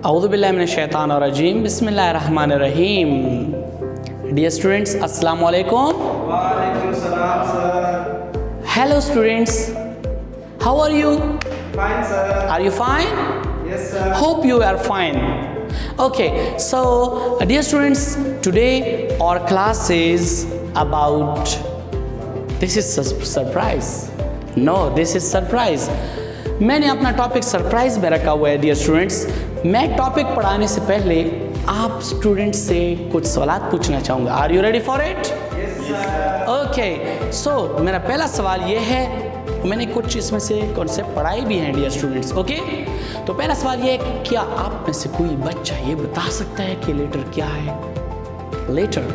औज़ुबिल्लाहि मिनश्शैतानिर्रजीम बिस्मिल्लाहिर्रहमानिर्रहीम। Dear students, अस्सलाम वालेकुम। वालेकुम सलाम sir. Hello students, how are you? Fine sir. Are you fine? Yes sir. Hope you are fine. Okay, so dear students, today our class is about, this is surprise. No, this is surprise. मैंने अपना topic surprise में रखा हुआ है dear students. मैं topic पढ़ाने से पहले आप स्टूडेंट्स से कुछ सवाल पूछना चाहूँगा। Are you ready for it? Yes sir. Okay, so मेरा पहला सवाल ये है, मैंने कुछ इसमें से कॉन्सेप्ट पढ़ाई भी हैं डियर स्टूडेंट्स। ओके, तो पहला सवाल ये है, क्या आप में से कोई बच्चा ये बता सकता है कि लेटर क्या है? Letter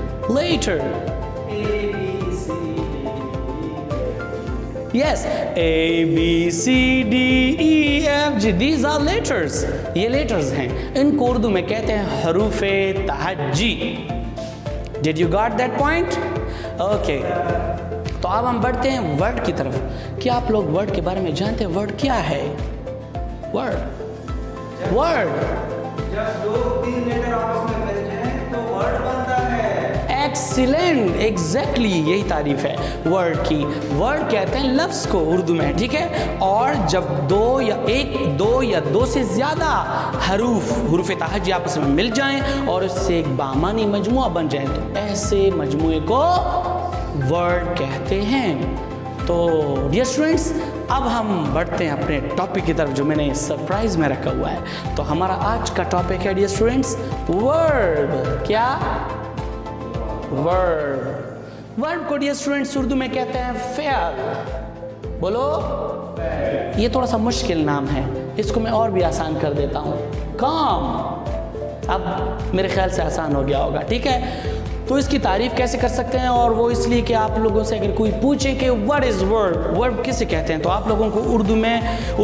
Yes, A, B, C, D, E, F, G. These are letters. ये letters हैं। इनको उर्दू में कहते हैं हरूफ़े तहज्जी। Did you got that point? Okay. तो अब हम बढ़ते हैं वर्ड की तरफ। क्या आप लोग वर्ड के बारे में जानते हैं? वर्ड क्या है? वर्ड जब 2-3 लेटर आपस में मिल जाएं तो वर्ड बनता है। एक्सीलेंट, एग्जैक्टली यही तारीफ है वर्ड की। वर्ड कहते हैं लफ्ज़ को उर्दू में, ठीक है। और जब दो या दो से ज़्यादा हरूफ़े तहज्जी आपस में मिल जाएं और उससे एक बामानी मजमुआ बन जाए तो ऐसे मजमुए को वर्ड कहते हैं। तो डियर स्टूडेंट्स, अब हम बढ़ते हैं अपने टॉपिक की तरफ जो मैंने सरप्राइज में रखा हुआ है। तो हमारा आज का टॉपिक है डियर स्टूडेंट्स वर्ड। क्या? वर्ड को डियर स्टूडेंट्स उर्दू में कहते हैं फ़ेल। बोलो। ये थोड़ा सा मुश्किल नाम है, इसको मैं और भी आसान कर देता हूँ, काम। अब मेरे ख्याल से आसान हो गया होगा, ठीक है। तो इसकी तारीफ कैसे कर सकते हैं? और वो इसलिए कि आप लोगों से अगर कोई पूछे कि व्हाट इज़ वर्ड किसे कहते हैं, तो आप लोगों को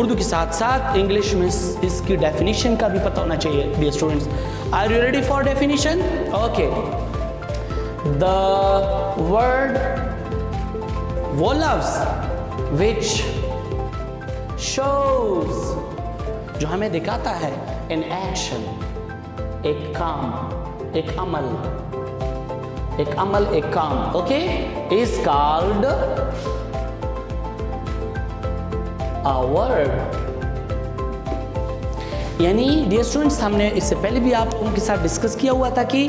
उर्दू के साथ साथ इंग्लिश में इसकी डेफिनेशन का भी पता होना चाहिए dear students. Are you ready for definition? Okay, the word वो लफ्ज़ which shows जो हमें दिखाता है in action, एक काम, एक अमल, एक काम, okay, is called a word। यानी डियर स्टूडेंट्स, हमने इससे पहले भी आप लोगों के साथ डिस्कस किया हुआ था कि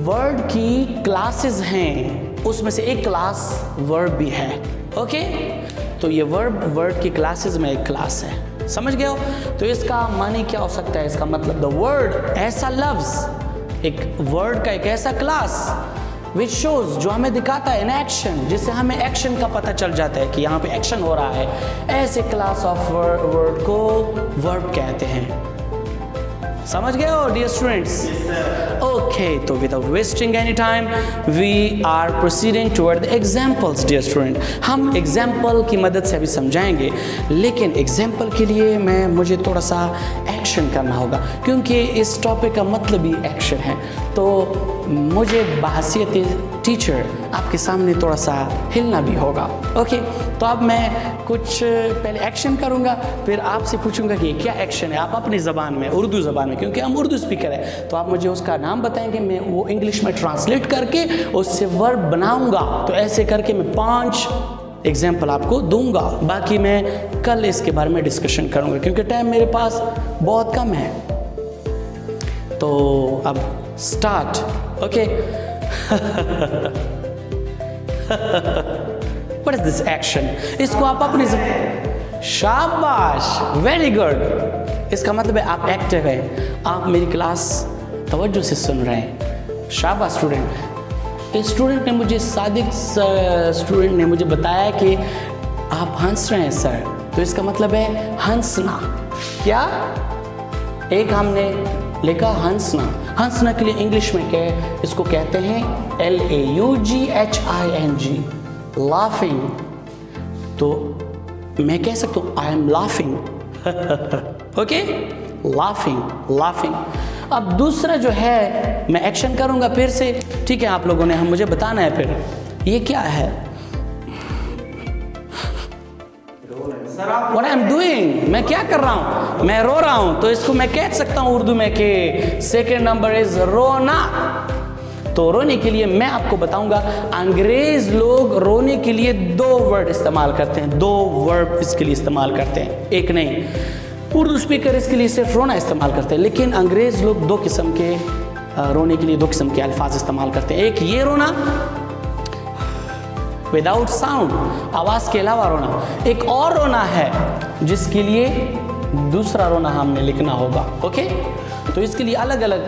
वर्ड की क्लासेस हैं, उसमें से एक क्लास वर्ब भी है। ओके, तो ये वर्ड की क्लासेस में एक क्लास है, समझ गए हो? तो इसका मानी क्या हो सकता है? इसका मतलब द वर्ड, ऐसा लफ्ज़, एक वर्ड का एक ऐसा क्लास विच शोज, जो हमें दिखाता है इन एक्शन, जिससे हमें एक्शन का पता चल जाता है कि यहाँ पे एक्शन हो रहा है, ऐसे क्लास ऑफ वर्ड को वर्ब कहते हैं। समझ गए हो डियर स्टूडेंट्स? ओके, तो without wasting any time we are proceeding toward the examples dear student. हम एग्जाम्पल की मदद से अभी समझाएंगे, लेकिन एग्जाम्पल के लिए मुझे थोड़ा सा एक्शन करना होगा, क्योंकि इस टॉपिक का मतलब ही एक्शन है। तो मुझे बहैसियत टीचर आपके सामने थोड़ा सा हिलना भी होगा। ओके, तो अब मैं कुछ पहले एक्शन करूंगा, फिर आपसे पूछूंगा कि क्या एक्शन है। आप अपनी ज़बान में, उर्दू ज़बान में, क्योंकि हम उर्दू स्पीकर हैं, तो आप मुझे उसका नाम बताएंगे, मैं वो इंग्लिश में ट्रांसलेट करके उससे वर्ब बनाऊंगा। तो ऐसे करके मैं 5 एग्जाम्पल आपको दूंगा। बाकी मैं कल इसके बारे में डिस्कशन करूंगा, क्योंकि टाइम मेरे पास बहुत कम है। तो अब start. Okay, What is this action? इसको आप अपनी शाबाश, वेरी गुड। इसका मतलब है आप एक्टिव हैं, आप मेरी क्लास तवज्जो से सुन रहे हैं। शाबाश स्टूडेंट। इस स्टूडेंट ने मुझे, सादिक स्टूडेंट ने मुझे बताया कि आप हंस रहे हैं सर, तो इसका मतलब है हंसना। क्या? एक हमने लिखा हंसना। हंसना के लिए इंग्लिश में क्या, इसको कहते हैं LAUGHING, लाफिंग। तो मैं कह सकता हूँ I am laughing. Okay, laughing. अब दूसरा जो है, मैं एक्शन करूँगा फिर से, ठीक है? आप लोगों ने मुझे बताना है फिर ये क्या है। What I'm doing, मैं क्या कर रहा हूँ? मैं रो रहा हूं, तो इसको मैं कह सकता हूं उर्दू में कि सेकेंड नंबर इज रोना। तो रोने के लिए मैं आपको बताऊंगा, अंग्रेज लोग रोने के लिए 2 वर्ड इस्तेमाल करते हैं, 2 वर्ब इसके लिए इस्तेमाल करते हैं, एक नहीं। उर्दू स्पीकर इसके लिए सिर्फ रोना इस्तेमाल करते हैं, लेकिन अंग्रेज लोग 2 किस्म के रोने के लिए 2 किस्म के अल्फाज इस्तेमाल करते हैं। एक ये रोना विदाउट साउंड, आवाज़ के अलावा रोना। एक और रोना है जिसके लिए दूसरा रोना हमने लिखना होगा। ओके, तो इसके लिए अलग अलग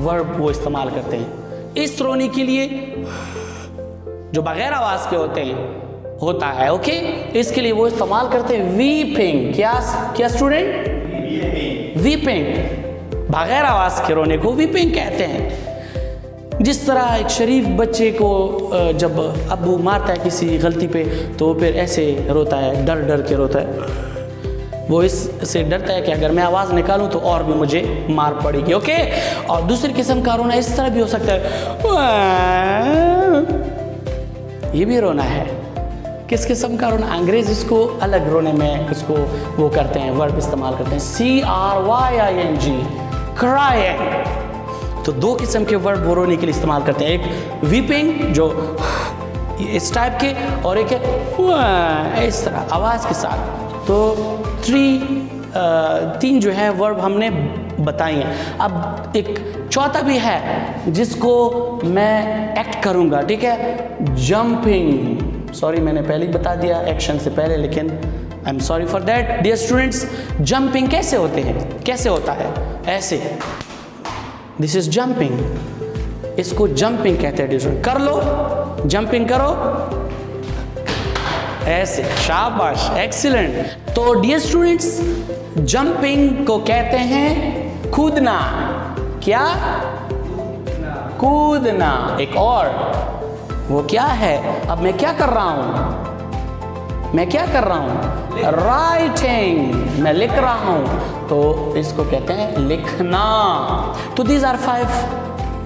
वर्ब वो इस्तेमाल करते हैं। इस रोने के लिए जो बगैर आवाज़ के होता है, ओके, इसके लिए वो इस्तेमाल करते हैं वीपिंग। क्या स्टूडेंट? वीपिंग। बगैर आवाज़ के रोने को वीपिंग कहते हैं। जिस तरह एक शरीफ बच्चे को जब अब्बू मारता है किसी गलती पे, तो फिर ऐसे रोता है, डर डर के रोता है। वो इससे डरता है कि अगर मैं आवाज़ निकालूं तो और भी मुझे मार पड़ेगी। ओके, और दूसरी किस्म का रोना इस तरह भी हो सकता है, ये भी रोना है। किस किस्म का रोना? अंग्रेज इसको अलग रोने में इसको वो करते हैं, वर्ब इस्तेमाल करते हैं, CRYING, क्राइंग। तो 2 किस्म के वर्ब वो रोने के लिए इस्तेमाल करते हैं, एक वीपिंग जो इस टाइप के, और एक है इस तरह आवाज़ के साथ। तो 3 जो है वर्ब हमने बताई हैं। अब एक चौथा भी है जिसको मैं एक्ट करूँगा, ठीक है? जंपिंग। सॉरी, मैंने पहले ही बता दिया एक्शन से पहले, लेकिन I am sorry for that. Dear students, jumping कैसे होते हैं? कैसे होता है? ऐसे, दिस इज जंपिंग। इसको जंपिंग कहते हैं। डियर स्टूडेंट, कर लो, जंपिंग करो, ऐसे, शाबाश, एक्सीलेंट। तो डियर स्टूडेंट्स, जंपिंग को कहते हैं कूदना। क्या? कूदना। एक और वो क्या है? अब मैं क्या कर रहा हूं? मैं क्या कर रहा हूं? राइटिंग। मैं लिख रहा हूं, तो इसको कहते हैं लिखना। तो दीज आर 5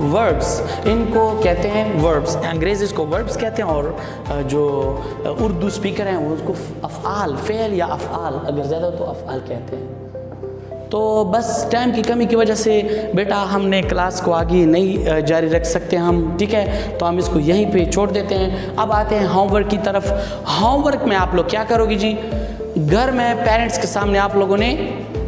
वर्ब्स, इनको कहते हैं वर्ब्स। अंग्रेज इसको वर्ब्स कहते हैं, और जो उर्दू स्पीकर हैं वो उसको अफ़आल, फ़ेल या अफ़आल, अगर ज़्यादा तो अफ़आल कहते हैं। तो बस टाइम की कमी की वजह से बेटा हमने क्लास को आगे नहीं जारी रख सकते हम, ठीक है? तो हम इसको यहीं पे छोड़ देते हैं। अब आते हैं होमवर्क की तरफ। होमवर्क में आप लोग क्या करोगे जी? घर में पेरेंट्स के सामने आप लोगों ने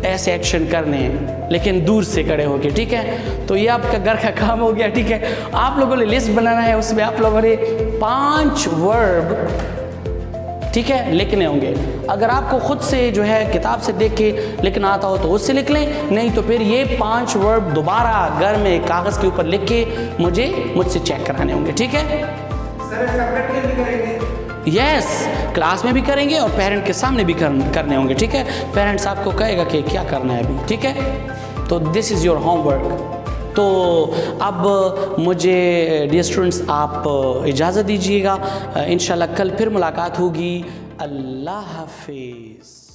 ऐसे एक्शन करने हैं, लेकिन दूर से खड़े होके, ठीक है? तो ये आपका घर का काम हो गया, ठीक है? आप लोगों ने लिस्ट बनाना है, उसमें आप लोगों ने 5 वर्ब, ठीक है, लिखने होंगे। अगर आपको खुद से जो है किताब से देख के लिखना आता हो तो उससे लिख लें, नहीं तो फिर ये 5 वर्ब दोबारा घर में कागज़ के ऊपर लिख के मुझसे चेक कराने होंगे, ठीक है? सर, सेपरेटली भी करेंगे? यस, क्लास में भी करेंगे और पेरेंट के सामने भी करने होंगे, ठीक है? पेरेंट्स आपको कहेगा कि क्या करना है अभी, ठीक है? तो दिस इज़ योर होमवर्क। तो अब मुझे डियर स्टूडेंट्स आप इजाज़त दीजिएगा, इंशाल्लाह कल फिर मुलाकात होगी। अल्लाह हाफिज़।